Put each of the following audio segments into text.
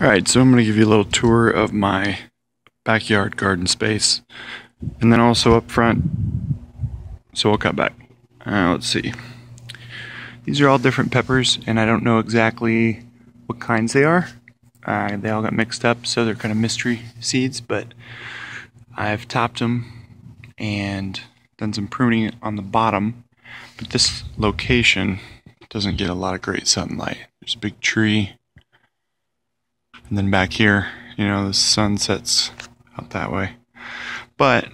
Alright, so I'm going to give you a little tour of my backyard garden space. And then also up front, so we'll cut back. Let's see. These are all different peppers, and I don't know exactly what kinds they are. They all got mixed up, so they're kind of mystery seeds, but I've topped them and done some pruning on the bottom. But this location doesn't get a lot of great sunlight. There's a big tree. And then back here, you know, the sun sets out that way. But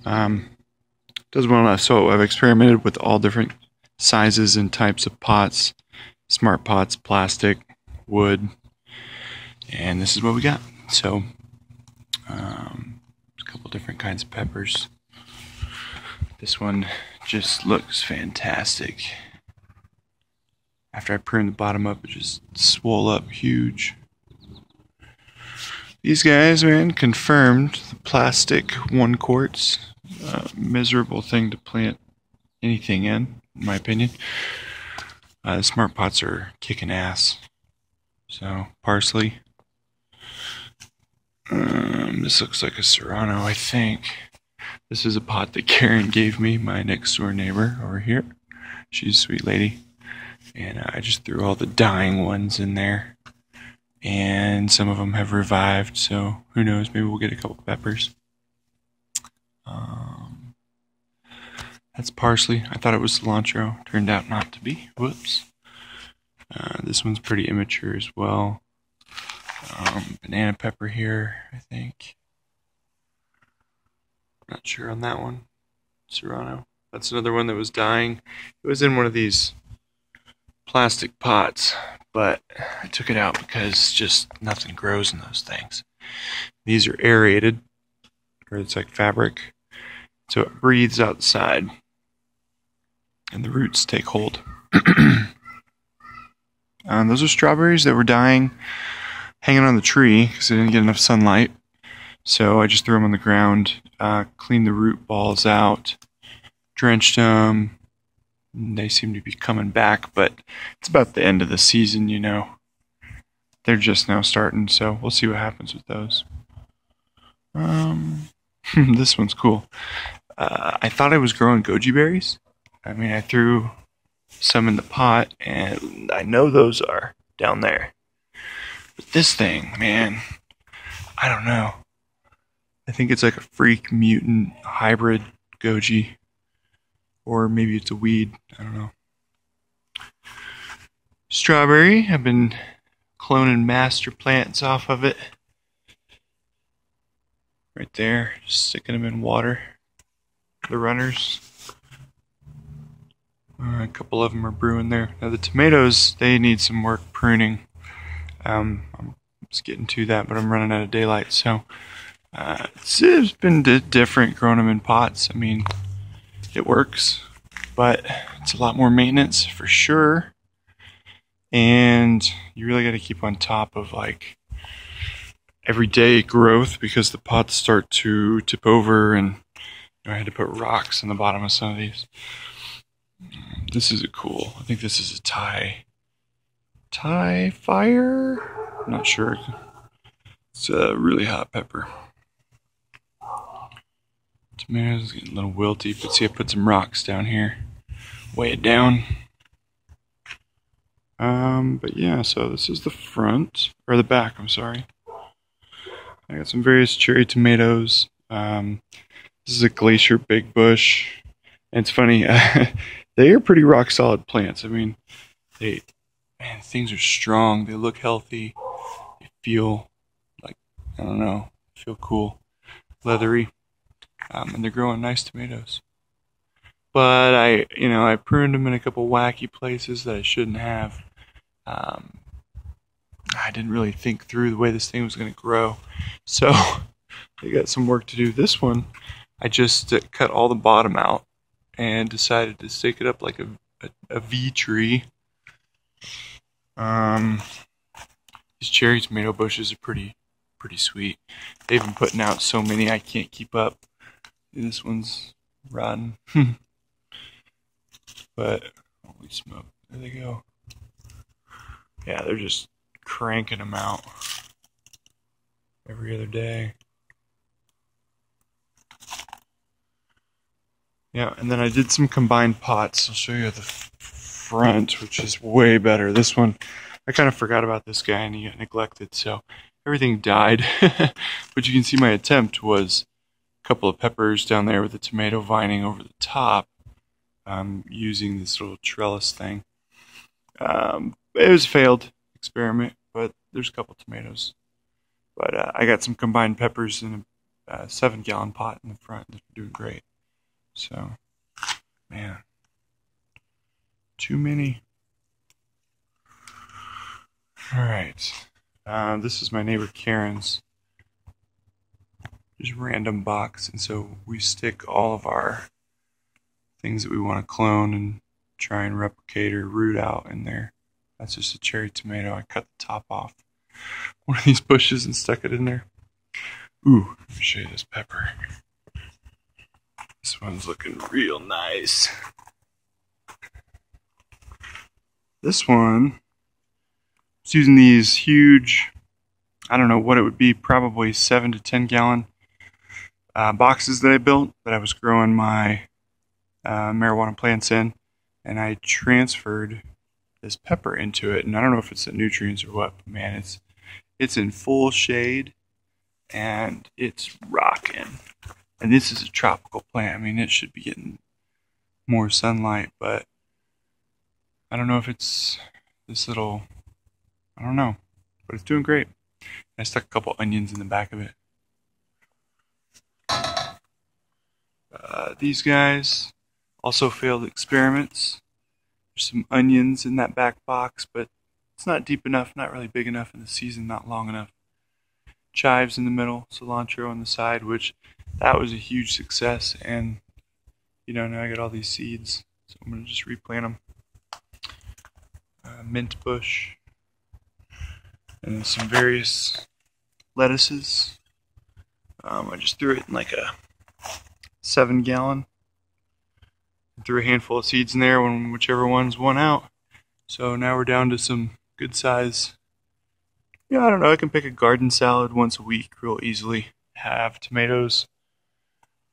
does well enough. So I've experimented with all different sizes and types of pots, smart pots, plastic, wood, and this is what we got. So a couple different kinds of peppers. This one just looks fantastic. After I pruned the bottom up, it just swole up huge. These guys, man, confirmed the plastic 1 quarts. Miserable thing to plant anything in my opinion. The smart pots are kicking ass. So, parsley. This looks like a serrano, I think. This is a pot that Karen gave me, my next door neighbor over here. She's a sweet lady. And I just threw all the dying ones in there. And some of them have revived, so who knows, maybe we'll get a couple peppers. That's parsley. I thought it was cilantro. Turned out not to be. Whoops. This one's pretty immature as well. Banana pepper here, I think. Not sure on that one. Serrano. That's another one that was dying. It was in one of these plastic pots, but I took it out because just nothing grows in those things. These are aerated, or it's like fabric, so it breathes outside and the roots take hold. Those are strawberries that were dying, hanging on the tree because they didn't get enough sunlight. So I just threw them on the ground, cleaned the root balls out, drenched them. They seem to be coming back, but it's about the end of the season, you know. They're just now starting, so we'll see what happens with those. This one's cool. I thought I was growing goji berries. I mean, I threw some in the pot, and I know those are down there. But this thing, man, I don't know. I think it's like a freak mutant hybrid goji. Or maybe it's a weed. I don't know. Strawberry. I've been cloning master plants off of it. Right there. Just sticking them in water. The runners. A couple of them are brewing there. Now the tomatoes, they need some work pruning. I'm just getting to that, but I'm running out of daylight. So it's been different growing them in pots. I mean, it works, but it's a lot more maintenance for sure. And you really got to keep on top of like everyday growth because the pots start to tip over, and I had to put rocks in the bottom of some of these. This is a cool. I think this is a Thai fire. I'm not sure. It's a really hot pepper. Tomatoes getting a little wilty, but see, I put some rocks down here, weigh it down. But yeah, so this is the front, or the back, I'm sorry. I got some various cherry tomatoes. This is a glacier big bush. And it's funny, they are pretty rock solid plants. I mean, man, things are strong. They look healthy. They feel like, I don't know, feel cool, leathery. And they're growing nice tomatoes. But I pruned them in a couple wacky places that I shouldn't have. I didn't really think through the way this thing was going to grow. So, I got some work to do. This one, I just cut all the bottom out and decided to stake it up like a V tree. These cherry tomato bushes are pretty sweet. They've been putting out so many I can't keep up. This one's rotten. But holy smoke, there they go. Yeah, they're just cranking them out. every other day. Yeah, and then I did some combined pots. I'll show you the front, which is way better. This one, I kind of forgot about this guy and he got neglected, so everything died. But you can see my attempt was a couple of peppers down there with the tomato vining over the top, using this little trellis thing. It was a failed experiment, but there's a couple tomatoes. But I got some combined peppers in a 7-gallon pot in the front. They're doing great. So, man, too many. All right. This is my neighbor Karen's just random box, and so we stick all of our things that we want to clone and try and replicate or root out in there. That's just a cherry tomato. I cut the top off one of these bushes and stuck it in there. Ooh, let me show you this pepper. This one's looking real nice. This one, it's using these huge, I don't know what it would be, probably 7 to 10 gallon boxes that I built that I was growing my marijuana plants in, and I transferred this pepper into it. And I don't know if it's the nutrients or what, but man, it's in full shade and it's rocking. And this is a tropical plant. I mean, it should be getting more sunlight, but I don't know if it's this little, I don't know, but it's doing great. I stuck a couple onions in the back of it. These guys also failed experiments. There's some onions in that back box, but it's not deep enough, not really big enough in the season, not long enough. Chives in the middle, cilantro on the side, which that was a huge success. And, you know, now I got all these seeds, so I'm going to just replant them. Mint bush. And then some various lettuces. I just threw it in like a 7-gallon. Threw a handful of seeds in there, whichever ones won out. So now we're down to some good size. Yeah, I don't know, I can pick a garden salad once a week real easily. Have tomatoes,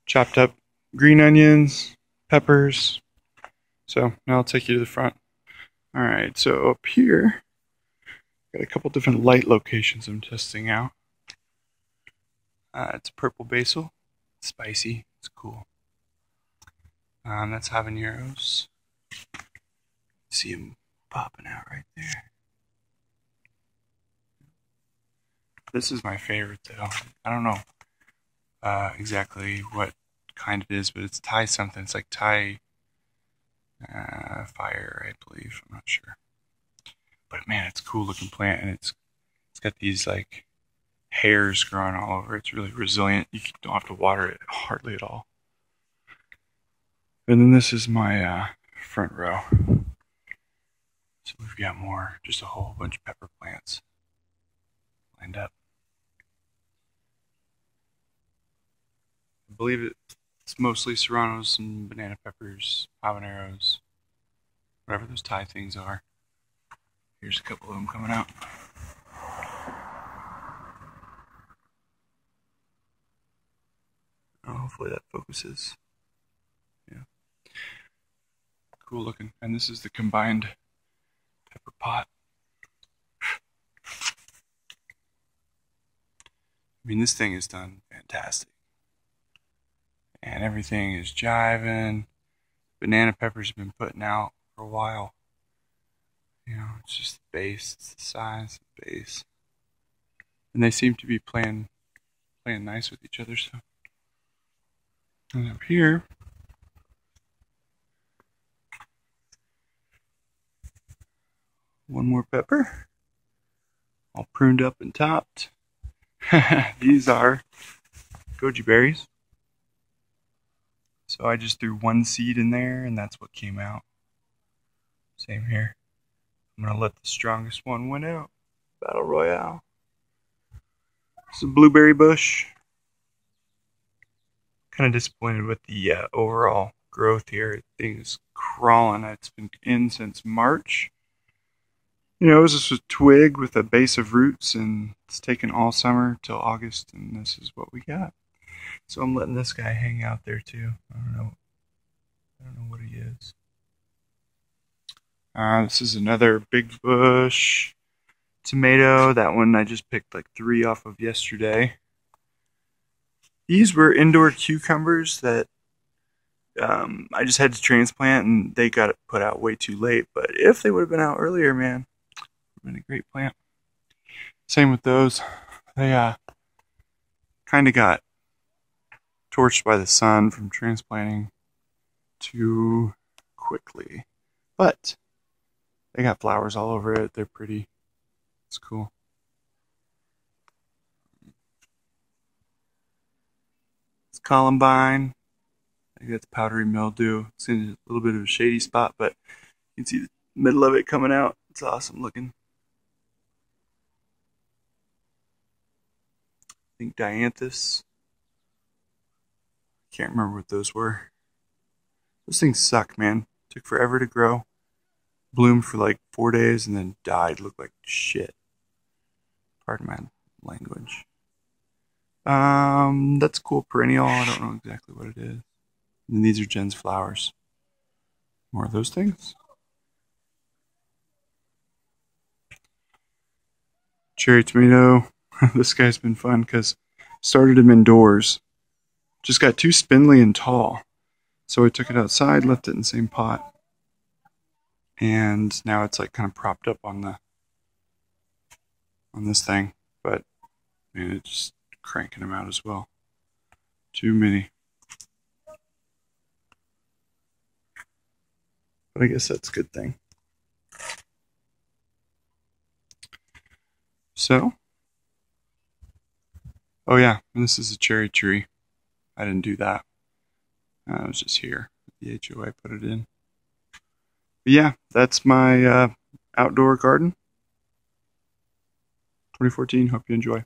chopped up green onions, peppers. So now I'll take you to the front. Alright, so up here, got a couple different light locations I'm testing out. It's purple basil. It's spicy. It's cool. That's habaneros. See them popping out right there. This is my favorite though. I don't know exactly what kind it is, but it's Thai something. It's like Thai fire, I believe. I'm not sure. But man, it's a cool looking plant, and it's got these like hairs growing all over. It's really resilient. You don't have to water it hardly at all. And then this is my front row. So we've got more, just a whole bunch of pepper plants lined up. I believe it's mostly serranos and banana peppers, habaneros, whatever those Thai things are. Here's a couple of them coming out. Oh, hopefully that focuses. Yeah. Cool looking. And this is the combined pepper pot. I mean, this thing is done fantastic. And everything is jiving. Banana peppers have been putting out for a while. You know, it's just the base, it's the size of the base. And they seem to be playing nice with each other, so. And up here, one more pepper, all pruned up and topped. These are goji berries. So I just threw one seed in there, and that's what came out. Same here. I'm going to let the strongest one win out. Battle Royale. It's a blueberry bush. Kind of disappointed with the overall growth here. Things crawling. It's been in since March. You know, it was just a twig with a base of roots, and it's taken all summer till August, and this is what we got. So I'm letting this guy hang out there too. I don't know what he is. This is another big bush tomato. That one I just picked like 3 off of yesterday. These were indoor cucumbers that I just had to transplant, and they got put out way too late. But if they would have been out earlier, man, it would have been a great plant. Same with those. They kind of got torched by the sun from transplanting too quickly. But they got flowers all over it. They're pretty. It's cool. It's columbine. I think that's powdery mildew. It's in a little bit of a shady spot, but you can see the middle of it coming out. It's awesome looking. I think dianthus. Can't remember what those were. Those things suck, man. Took forever to grow. Bloomed for like 4 days and then died. Looked like shit. Pardon my language. That's cool perennial. I don't know exactly what it is. And these are Jen's flowers. More of those things. Cherry tomato. This guy's been fun because started him indoors. Just got too spindly and tall. So I took it outside, left it in the same pot. And now it's like kind of propped up on this thing. But man, it's just cranking them out as well. Too many. But I guess that's a good thing. So, oh yeah, and this is a cherry tree. I didn't do that. I was just here. The HOA put it in. But yeah, that's my outdoor garden. 2014. Hope you enjoy.